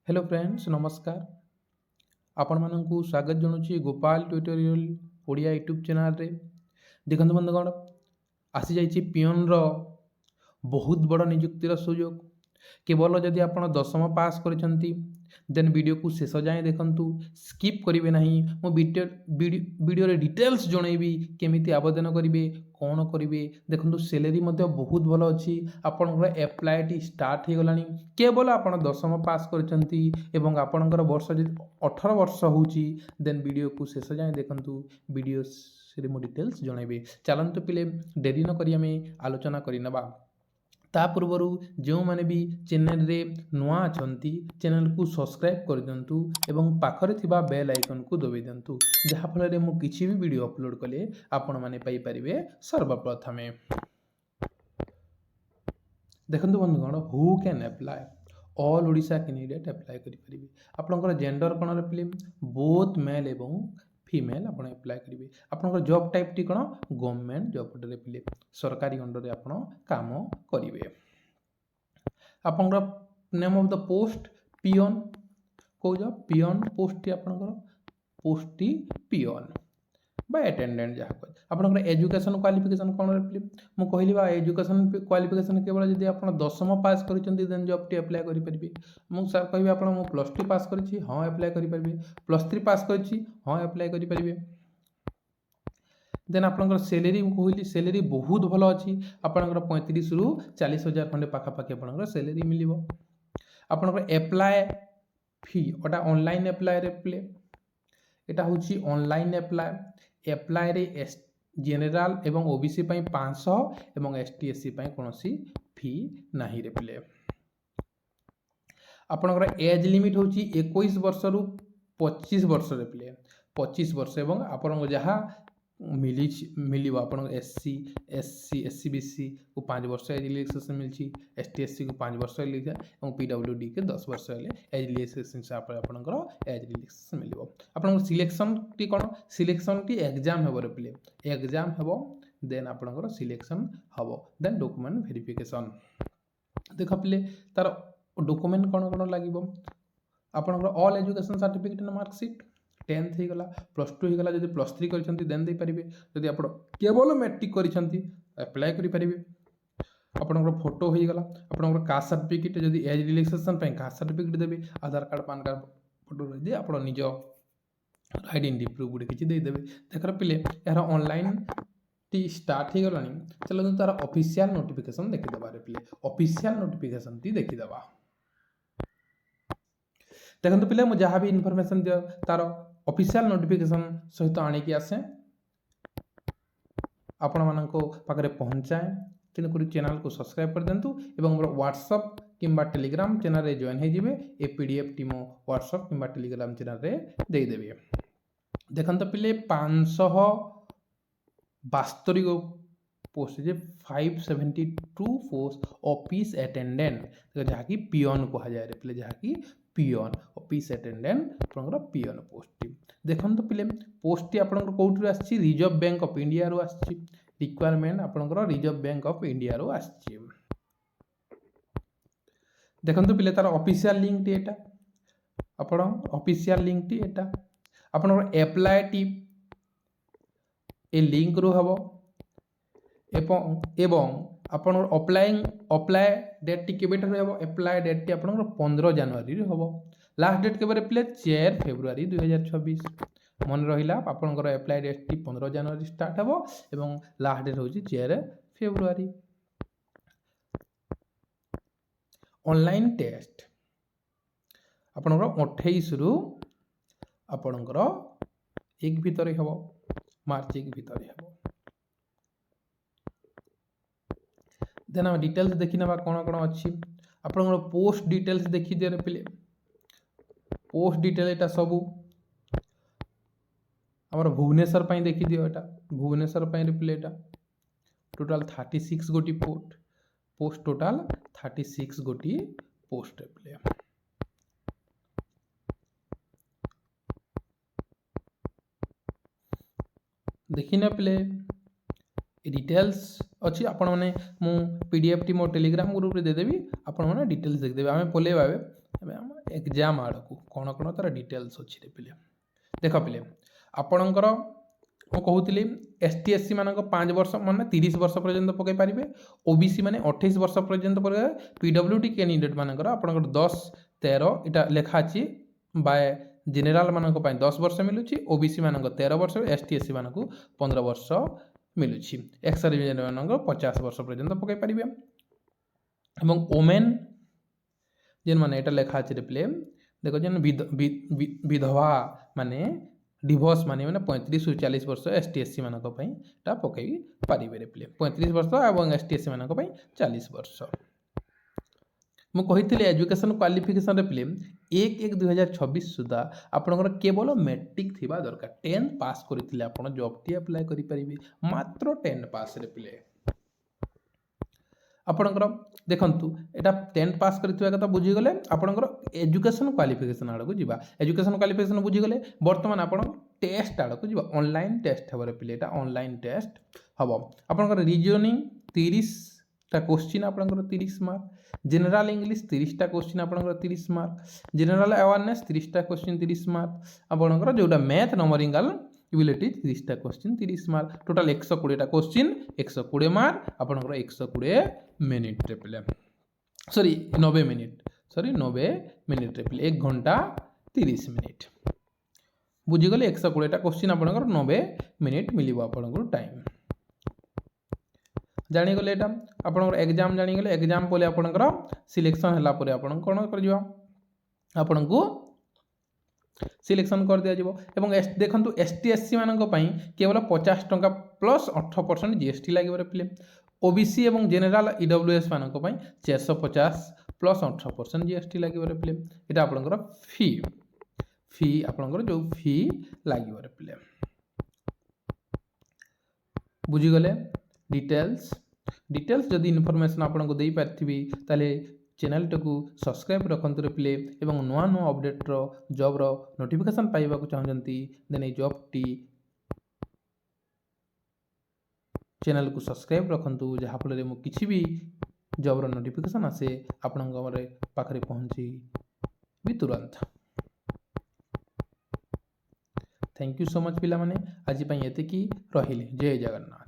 Hello friends नमस्कार आपण मानकु स्वागत जनाऊँ Gopal tutorial Odia YouTube channel रे देखते बंधुगण आसी जाइए पियन बहुत बड़ नियुक्तिर सुजोग केवल जदि आप दशम पास करछंती देन वीडियो को शेष जाए देखंतु स्किप करेंगे ना मो वीडियो रे डिटेल्स जनइबी केमिति आवेदन करेंगे कौन करेंगे देखंतु सैलरी बहुत भल अच्छी आपंकर एप्लायटी स्टार्ट हो गलानी केवल आप दशम पास करछंती एवं आपणकर वर्ष जदि 18 वर्ष होउची देन वीडियो को शेष जाए देखंतु वीडियो रे मो डिटेल्स जनइबे चलंतु पिले देरी न करी आमे आलोचना करिनबा ता पूर्वर जो मैंने भी चैनल रे नुआ अछंती चैनल को सब्सक्राइब कर दिंतु एवं पाखरे थिबा बेल आइकन को दबाई दिंतु जहाँ फल रे मु किछि भी वीडियो अपलोड कले आपण माने पाई परिबे सर्वप्रथमे देखंतु बंधुगण who can apply all Odisha candidate apply करि परिबे आपनकर जेंडर कोन रे फिल्म बोथ मेल एवं फीमेल आप अप्लाई करेंगे आपंकर जॉब टाइप टी कौन गवर्नमेंट जॉब रे पिले सरकारी अंडर आप काम करेंगे आपंकर name of the post peon कौ जॉब पियन पोस्ट टी आपंकर पोस्ट टी पियन बा अटेंडेंट जहाँ कह आपंकर एजुकेशन क्वालिफिकेशन कौन रे मु कहली बा एजुकेशन क्वालिफिकेशन केवल जदि आप दशम पास करछंती देन जॉब टी अप्लाई करि परिबे मु सर कहबी आप मु +2 पास करछि हां अप्लाई करि परिबे +3 पास करछि हां अप्लाई करि परिबे देन आपंकर सैलरी कहली सैलरी बहुत भल अच्छी आपंकर 35 रु 40,000 खंडे पाखापाखि आपंकर सैलरी मिलिबो आपंकर एप्लाई फी ओटा ऑनलाइन एप्लाई रे प्ले एटा होची ऑनलाइन एप्लाई रे जनरल एवं ओबीसी 500 एवं एसटी एससी कौन फी नहीं रे प्ले आपनकर एज लिमिट होची 21 वर्ष रु 25 वर्ष रे प्ले 25 वर्ष एवं आपन जहाँ मिलिबो आपन एससी बीसी को 5 वर्ष एज रिलैक्सेशन मिलची एसटी एससी को 5 वर्ष रिलैक्सेशन और पीडब्ल्यूडी के 10 वर्ष एज रिलैक्सेशन से आपनकर एज रिलैक्सेशन मिलिबो आपन सिलेक्शन टी कोन सिलेक्शन टी एग्जाम हेबो रे प्ले एग्जाम हेबो देन आपनकर सिलेक्शन हेबो देन डॉक्यूमेंट वेरिफिकेशन देख प्ले तार डॉक्यूमेंट कौन कौन लगे आपनकर all education certificate and marksheet 10th हो गला +2 हो गला जदि +3 करछंती देन दे परिबे जदि आप केवल मैट्रिक करछंती अप्लाई करि परिबे आपनकर फोटो हो गला आपनकर कास्ट सर्टिफिकेट जदि एज रिलैक्सेशन पे कास्ट सर्टिफिकेट देबे आधार कार्ड पैन कार्ड फोटो दे आपण निज आइडेंटिटी प्रूफ गुडी किछि दे देबे देखर पिले यार ऑनलाइन टी स्टार्ट हो गलानी चलो तार ऑफिशियल नोटिफिकेशन देखि दबा रे पिले ऑफिशियल नोटिफिकेशन टी देखि दबा देखंतु पिले मु जहाँ भी इनफॉरमेशन दियो तार ऑफिशियल नोटिफिकेशन सहित आनिकी आसे आपण मानको पाखरे पहुंचाए तेणुक चैनल को सब्सक्राइब कर दिंतु एवं मोर व्हाट्सएप किंबा टेलीग्राम चैनल रे जॉइन हो जिवे ए पीडीएफ टी मो व्हाट्सएप किंबा टेलीग्राम चैनल रे दे देबे देखंतु पिले 572 पोस्ट जे 572 पोस्ट ऑफिस अटेंडेंट जहाँ की पियन कहा जाए रे पिले जहाँ की पियन ऑफिस अटेंडेंट आपनकर पियन पोस्ट देखंतु पिले पोस्ट टी आपनकर कोउटरू आछि रिजर्व बैंक ऑफ इंडिया रो आछि रिक्वायरमेंट आपनकर रिजर्व बैंक ऑफ इंडिया रो आछि देखंतु पिले तार ऑफिशियल लिंक टी एटा आपण ऑफिशियल लिंक टी एटा आपनकर अप्लाई टी ए लिंक रो हबो एवं आपन अप्लाई डेट टी केबे रहबो अप्लाई डेट टी आपन 15 जनवरी रे हबो लास्ट डेट केबे प्ले 4 फरवरी 2026 मन रहिला आपन अप्लाई डेट टी 15 जनवरी स्टार्ट हबो एवं लास्ट डेट होची 4 फरवरी ऑनलाइन टेस्ट आपन 28 रु आपन 1 भीतर हबो मार्च 1 भीतर हबो देन हम डिटेल्स देखि नबा कोन कोन अछि आपन पोस्ट डिटेल्स देखि दे रे पिले पोस्ट डिटेल एटा सबु हमर भुवनेश्वर पई देखि दियो एटा भुवनेश्वर पई रे पिले एटा टोटल 36 गोटी पोस्ट टोटल 36 गोटी पोस्ट रे पिले देखि न पिले डिटेल्स अच्छी आपण मैंने मु पीडीएफ टी मो टेलीग्राम ग्रुप रे दे देबी आपण मैंने डिटेल्स देख देबे आमे पोले भाबे एग्जाम आड़ को कौन कौन तार डिटेल्स अच्छी रे पिले देख पिले आपणकर कहूली एस टी एस सी मान 5 वर्ष मान 30 वर्ष पर्यंत पकई पारे ओबीसी मान 28 वर्ष पर्यंत पीडब्ल्यूडी कैंडिडेट मानकर आपणकर 10 13 इटा लेखा अच्छी बाय जेनेराल मानक 10 वर्ष मिलूँ ओबीसी मानक 13 वर्ष एस टी एस सी मानक 15 वर्ष मिलूँ एक्स सर्विस मानक 50 वर्ष पर्यंत पकई पारे एवं ओमेन जेन माने एटा लेखा अच्छे प्ले देखो जेन विधवा माने डिभोर्स माने 35 ରୁ 40 वर्ष एस टी एस सी मानक पकई पारे प्ले 35 वर्ष और एस टी एस सी मानक 40 वर्ष मुझे एजुकेशन क्वालिफिकेशन प्ले 1/1/2026 सुधा आपंकर केवल मैट्रिक थी दरकार 10 पास करते आप जॉब टी अप्लाई करेंगे मात्र 10 पास प्ले आपणकर देखु यहाँ 10 पास करथिबा कथा बुझीगले आपणकर एजुकेशन क्वालिफिकेशन आड़ को जीवा एजुकेशन क्वालिफिकेशन बुझीगले बर्तमान आप टेस्ट आड़ को जीवा ऑनलाइन टेस्ट हे पिले ऑनलाइन टेस्ट हम आपणकर रीजनिंग 30टा क्वेश्चन आपणकर 30 मार्क जनरल इंग्लिश 30टा क्वेश्चन आपणकर 30 मार्क जनरल अवेयरनेस 30टा क्वेश्चन 30 मार्क आपणकर जोटा मैथ नंबरिंगल एबिलिटी 30टा क्वेश्चन 30 मार्क टोटाल 120टा क्वेश्चन 120 मार्क आपणकर 120 मिनिट रे पिले सॉरी 90 मिनिट रे पिले 1 घंटा 30 मिनिट बुझीगले 120टा क्वेश्चन आपणकर 90 मिनिट मिलिबो आपणकर टाइम जानिगले एटा आपणकर एग्जाम जानिगले एग्जाम बोले आपणकर सिलेक्शन हला परे आपण कोन करजिबा आपणको सिलेक्शन कर दिया जिवो एवं देखंतु एसटी एससी मानक पई केवल 50 टंका प्लस 18% जीएसटी लागिबो रे पिले ओबीसी एवं जनरल ईडब्ल्यूएस मानक पई 450 प्लस 18% जीएसटी लागिबो रे पिले एटा आपणकर फी आपणकर जो फी लागिबो रे पिले बुझी गले डिटेल्स जदि इनफॉरमेशन आपको दे पार्थिबी ताले चैनल टाकू सब्सक्राइब रखंतु रे प्ले एवं नुआ अपडेट रो जॉब रो नोटिफिकेशन पाइबा को चाहते देन जॉब टी चैनल को सब्सक्राइब रखंतु जहाँ फल मु किछि भी जॉब रो नोटिफिकेशन आसे आपण पाखरे पहुँची भी तुरंत थैंक यू सो मच पिला माने आज एतिकी रहिले जय जगन्नाथ।